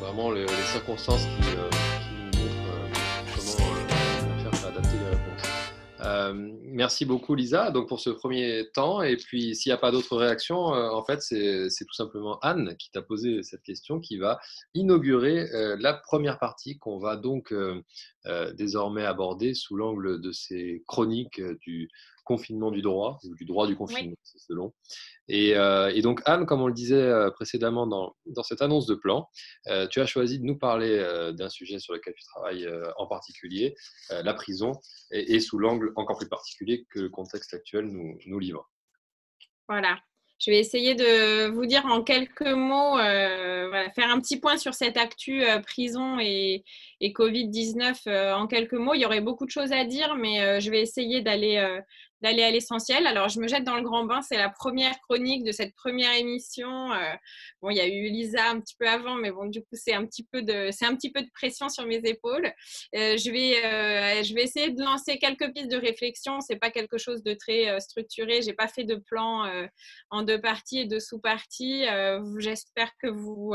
vraiment les circonstances qui nous montrent comment faire adapter les réponses. Merci beaucoup Lisa donc pour ce premier temps et puis s'il n'y a pas d'autres réactions, en fait c'est tout simplement Anne qui t'a posé cette question qui va inaugurer la première partie qu'on va donc désormais aborder sous l'angle de ces chroniques du confinement du droit ou du droit du Oui. confinement, c'est selon. Et donc, Anne, comme on le disait précédemment dans cette annonce de plan, tu as choisi de nous parler d'un sujet sur lequel tu travailles en particulier, la prison, et sous l'angle encore plus particulier que le contexte actuel nous livre. Voilà. Je vais essayer de vous dire en quelques mots, voilà, faire un petit point sur cette actu prison et Covid-19 en quelques mots. Il y aurait beaucoup de choses à dire, mais je vais essayer d'aller à l'essentiel. Alors, je me jette dans le grand bain. C'est la première chronique de cette première émission. Bon, il y a eu Lisa un petit peu avant, mais bon, du coup, c'est un petit peu de pression sur mes épaules. Je vais essayer de lancer quelques pistes de réflexion. C'est pas quelque chose de très structuré. J'ai pas fait de plan en deux parties et deux sous-parties. J'espère que vous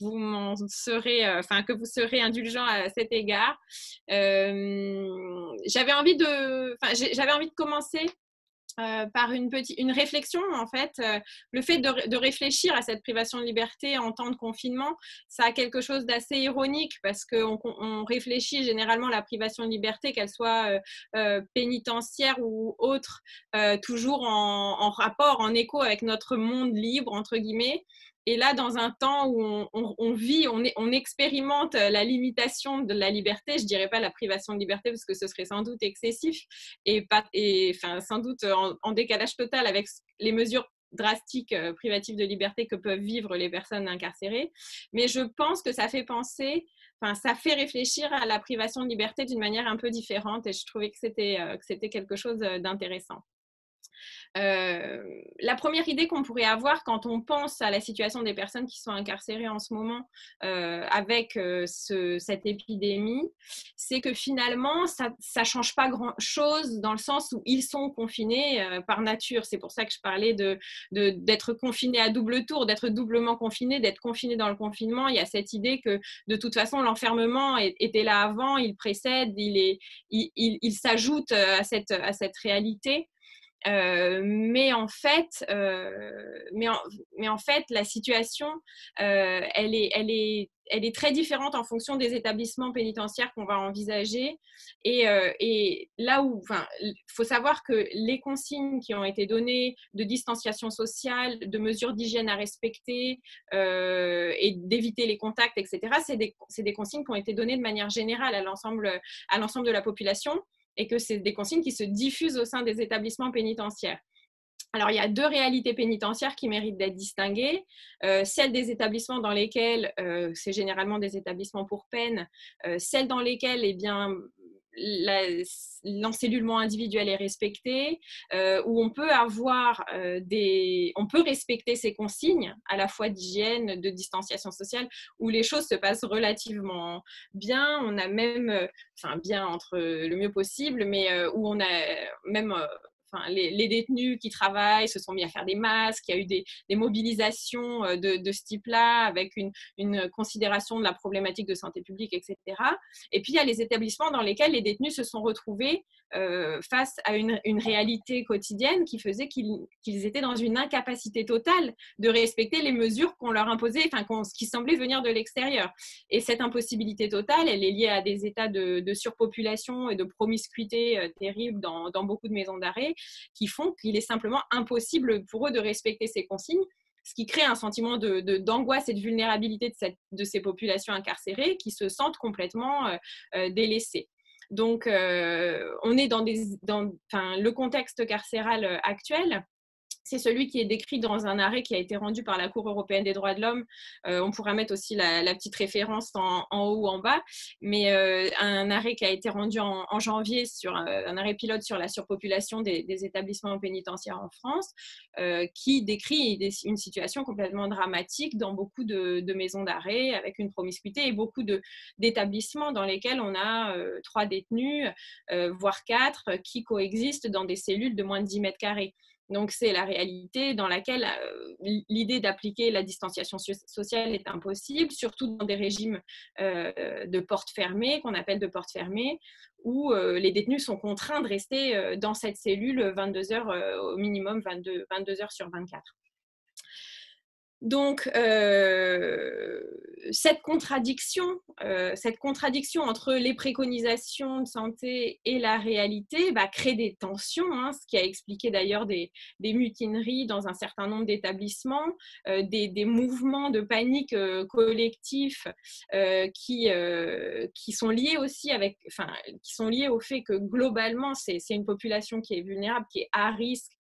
m'en serez, que vous serez indulgent à cet égard. J'avais envie de commencer par une réflexion en fait. Le fait de réfléchir à cette privation de liberté en temps de confinement, ça a quelque chose d'assez ironique parce qu'on réfléchit généralement à la privation de liberté, qu'elle soit pénitentiaire ou autre, toujours en rapport, en écho avec notre monde libre entre guillemets. Et là, dans un temps où on vit, on expérimente la limitation de la liberté, je ne dirais pas la privation de liberté parce que ce serait sans doute excessif, sans doute en décalage total avec les mesures drastiques privatives de liberté que peuvent vivre les personnes incarcérées. Mais je pense que ça fait penser, ça fait réfléchir à la privation de liberté d'une manière un peu différente et je trouvais que c'était quelque chose d'intéressant. La première idée qu'on pourrait avoir quand on pense à la situation des personnes qui sont incarcérées en ce moment avec cette épidémie, c'est que finalement, ça ne change pas grand-chose dans le sens où ils sont confinés par nature. C'est pour ça que je parlais d'être confinés à double tour, d'être doublement confinés, d'être confinés dans le confinement. Il y a cette idée que de toute façon, l'enfermement était là avant, il précède, il s'ajoute à cette réalité. Mais en fait, la situation, elle est très différente en fonction des établissements pénitentiaires qu'on va envisager. Et là où, il faut savoir que les consignes qui ont été données de distanciation sociale, de mesures d'hygiène à respecter et d'éviter les contacts, etc., c'est des consignes qui ont été données de manière générale à l'ensemble de la population et que c'est des consignes qui se diffusent au sein des établissements pénitentiaires. Alors, il y a deux réalités pénitentiaires qui méritent d'être distinguées. Celle des établissements dans lesquels, c'est généralement des établissements pour peine, celles dans lesquelles, eh bien, l'encellulement individuel est respecté, où on peut on peut respecter ces consignes, à la fois d'hygiène, de distanciation sociale, où les choses se passent relativement bien. On a même, bien entre le mieux possible, mais où on a même les détenus qui travaillent se sont mis à faire des masques, il y a eu des mobilisations de ce type-là avec une considération de la problématique de santé publique, etc. Et puis, il y a les établissements dans lesquels les détenus se sont retrouvés face à une réalité quotidienne qui faisait qu'ils étaient dans une incapacité totale de respecter les mesures qu'on leur imposait, qui semblaient venir de l'extérieur. Et cette impossibilité totale, elle est liée à des états de surpopulation et de promiscuité terribles dans beaucoup de maisons d'arrêt qui font qu'il est simplement impossible pour eux de respecter ces consignes, ce qui crée un sentiment d'angoisse et de vulnérabilité de ces populations incarcérées qui se sentent complètement délaissées. Donc, on est dans le contexte carcéral actuel. C'est celui qui est décrit dans un arrêt qui a été rendu par la Cour européenne des droits de l'homme. On pourra mettre aussi la petite référence en haut ou en bas, mais un arrêt qui a été rendu en janvier sur un arrêt pilote sur la surpopulation des établissements pénitentiaires en France, qui décrit une situation complètement dramatique dans beaucoup de maisons d'arrêt, avec une promiscuité et beaucoup d'établissements dans lesquels on a 3 détenus, voire 4, qui coexistent dans des cellules de moins de 10 mètres carrés. Donc, c'est la réalité dans laquelle l'idée d'appliquer la distanciation sociale est impossible, surtout dans des régimes de portes fermées, qu'on appelle de portes fermées, où les détenus sont contraints de rester dans cette cellule 22 heures, au minimum 22 heures sur 24. Donc, cette contradiction entre les préconisations de santé et la réalité crée des tensions, ce qui a expliqué d'ailleurs des mutineries dans un certain nombre d'établissements, des mouvements de panique collectifs qui sont liés aussi qui sont liés au fait que globalement, c'est une population qui est vulnérable, qui est à risque,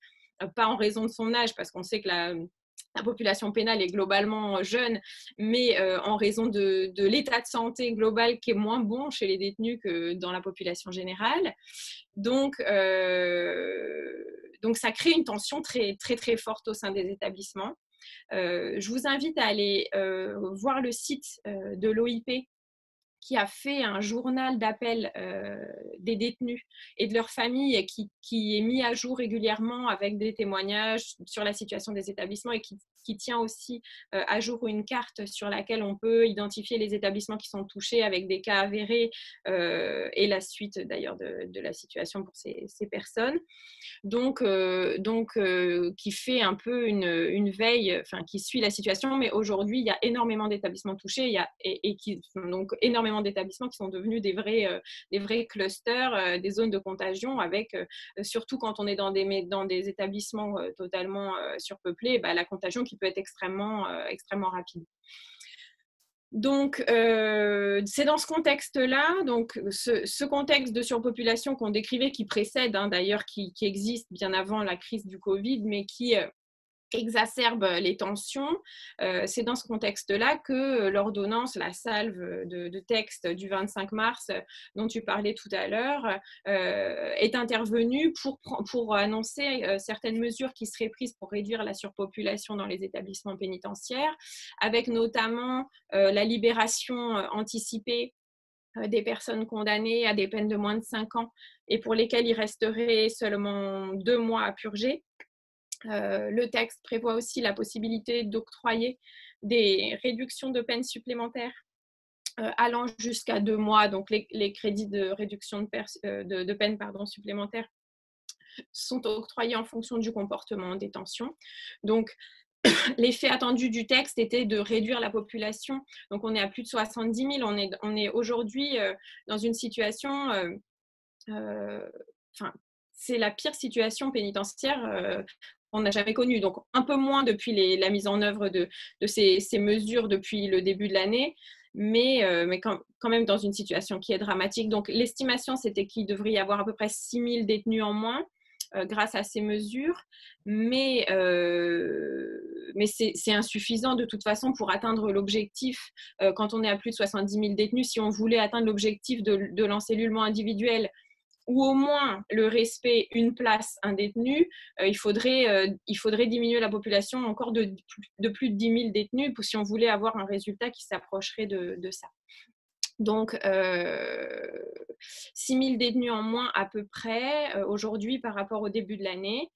pas en raison de son âge, parce qu'on sait que la population pénale est globalement jeune, mais en raison de l'état de santé global qui est moins bon chez les détenus que dans la population générale. Donc ça crée une tension très, très, très forte au sein des établissements. Je vous invite à aller voir le site de l'OIP, qui a fait un journal d'appel des détenus et de leurs familles, et qui est mis à jour régulièrement avec des témoignages sur la situation des établissements, et qui tient aussi à jour une carte sur laquelle on peut identifier les établissements qui sont touchés avec des cas avérés et la suite d'ailleurs de la situation pour ces personnes. Donc qui fait un peu une veille, qui suit la situation, mais aujourd'hui, il y a énormément d'établissements touchés, donc énormément d'établissements qui sont devenus des vrais clusters, des zones de contagion, avec, surtout quand on est dans des établissements totalement surpeuplés, la contagion qui peut être extrêmement rapide. Donc, c'est dans ce contexte-là, donc ce contexte de surpopulation qu'on décrivait, qui précède d'ailleurs, qui existe bien avant la crise du Covid, mais qui exacerbe les tensions. C'est dans ce contexte-là que l'ordonnance, la salve de texte du 25 mars dont tu parlais tout à l'heure, est intervenue pour annoncer certaines mesures qui seraient prises pour réduire la surpopulation dans les établissements pénitentiaires, avec notamment la libération anticipée des personnes condamnées à des peines de moins de 5 ans et pour lesquelles il resterait seulement 2 mois à purger. Le texte prévoit aussi la possibilité d'octroyer des réductions de peines supplémentaires allant jusqu'à 2 mois. Donc, les crédits de réduction de peine supplémentaires sont octroyés en fonction du comportement en détention. Donc, l'effet attendu du texte était de réduire la population. Donc, on est à plus de 70 000. On est aujourd'hui dans une situation... c'est la pire situation pénitentiaire qu'on n'a jamais connue. Donc, un peu moins depuis la mise en œuvre de ces mesures depuis le début de l'année, mais quand même dans une situation qui est dramatique. Donc, l'estimation, c'était qu'il devrait y avoir à peu près 6 000 détenus en moins grâce à ces mesures, mais c'est insuffisant de toute façon pour atteindre l'objectif. Quand on est à plus de 70 000 détenus, si on voulait atteindre l'objectif de l'encellulement individuel, ou au moins le respect, une place, un détenu, il faudrait diminuer la population encore de plus de 10 000 détenus si on voulait avoir un résultat qui s'approcherait de ça. Donc, 6 000 détenus en moins à peu près aujourd'hui par rapport au début de l'année.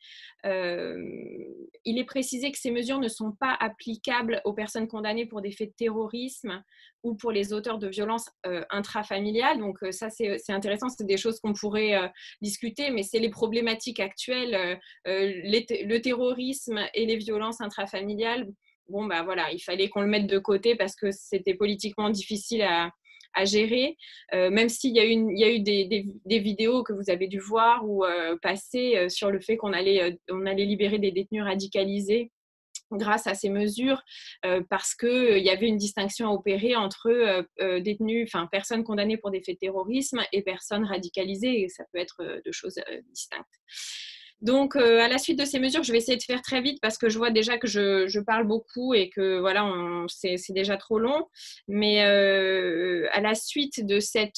Il est précisé que ces mesures ne sont pas applicables aux personnes condamnées pour des faits de terrorisme ou pour les auteurs de violences intrafamiliales. Donc ça, c'est intéressant, c'est des choses qu'on pourrait discuter, mais c'est les problématiques actuelles, le terrorisme et les violences intrafamiliales. Bon, voilà, il fallait qu'on le mette de côté parce que c'était politiquement difficile à gérer, même s'il y a eu des vidéos que vous avez dû voir ou passer sur le fait qu'on allait libérer des détenus radicalisés grâce à ces mesures, parce qu'il y avait une distinction à opérer entre personnes condamnées pour des faits de terrorisme et personnes radicalisées, et ça peut être deux choses distinctes. Donc, à la suite de ces mesures, je vais essayer de faire très vite parce que je vois déjà que je parle beaucoup et que voilà, c'est déjà trop long. Mais à la suite de ces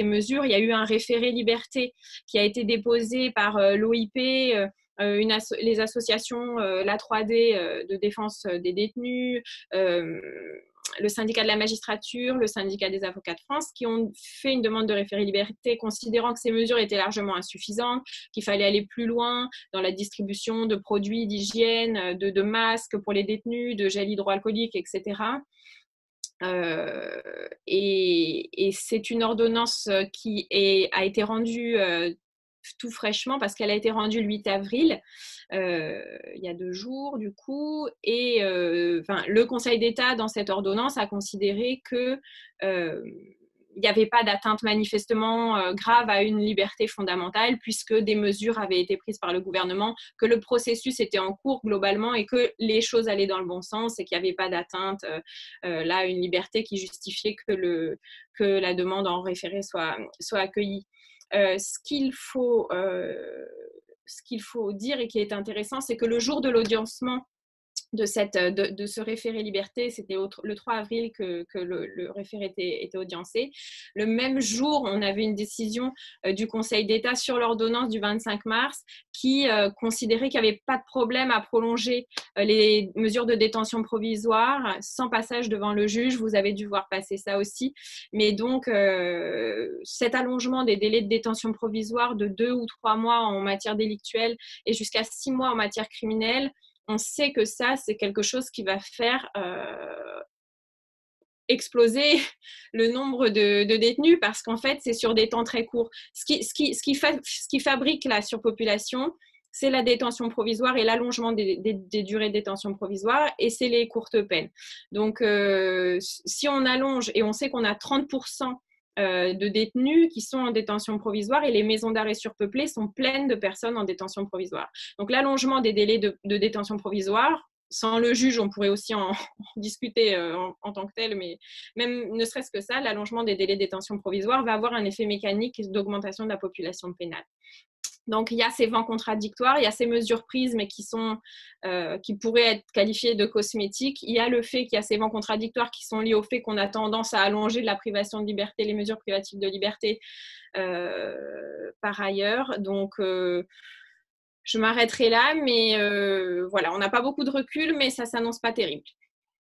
mesures, il y a eu un référé liberté qui a été déposé par l'OIP, les associations, la 3D de défense des détenus, le syndicat de la magistrature, le syndicat des avocats de France, qui ont fait une demande de référé-liberté, considérant que ces mesures étaient largement insuffisantes, qu'il fallait aller plus loin dans la distribution de produits d'hygiène, de masques pour les détenus, de gel hydroalcoolique, etc. Et c'est une ordonnance qui a été rendue tout fraîchement, parce qu'elle a été rendue le 8 avril, il y a 2 jours du coup, et le Conseil d'État dans cette ordonnance a considéré que il n'y avait pas d'atteinte manifestement grave à une liberté fondamentale, puisque des mesures avaient été prises par le gouvernement, que le processus était en cours globalement et que les choses allaient dans le bon sens et qu'il n'y avait pas d'atteinte là à une liberté qui justifiait que la demande en référé soit accueillie. Ce qu'il faut dire et qui est intéressant, c'est que le jour de l'audiencement de ce référé liberté, c'était le 3 avril que le référé était audiencé. Le même jour, on avait une décision du Conseil d'État sur l'ordonnance du 25 mars qui considérait qu'il n'y avait pas de problème à prolonger les mesures de détention provisoire sans passage devant le juge. Vous avez dû voir passer ça aussi. Mais donc, cet allongement des délais de détention provisoire de 2 ou 3 mois en matière délictuelle et jusqu'à 6 mois en matière criminelle, on sait que ça, c'est quelque chose qui va faire exploser le nombre de détenus, parce qu'en fait, c'est sur des temps très courts. Ce qui fabrique la surpopulation, c'est la détention provisoire et l'allongement des durées de détention provisoire, et c'est les courtes peines. Donc, si on allonge, et on sait qu'on a 30% de détenus qui sont en détention provisoire, et les maisons d'arrêt surpeuplées sont pleines de personnes en détention provisoire. Donc l'allongement des délais de détention provisoire, sans le juge, on pourrait aussi en discuter en tant que tel, mais même ne serait-ce que ça, l'allongement des délais de détention provisoire va avoir un effet mécanique d'augmentation de la population pénale. Donc, il y a ces vents contradictoires, il y a ces mesures prises, mais qui pourraient être qualifiées de cosmétiques. Il y a le fait qu'il y a ces vents contradictoires qui sont liés au fait qu'on a tendance à allonger de la privation de liberté, les mesures privatives de liberté par ailleurs. Donc, je m'arrêterai là, mais voilà, on n'a pas beaucoup de recul, mais ça ne s'annonce pas terrible.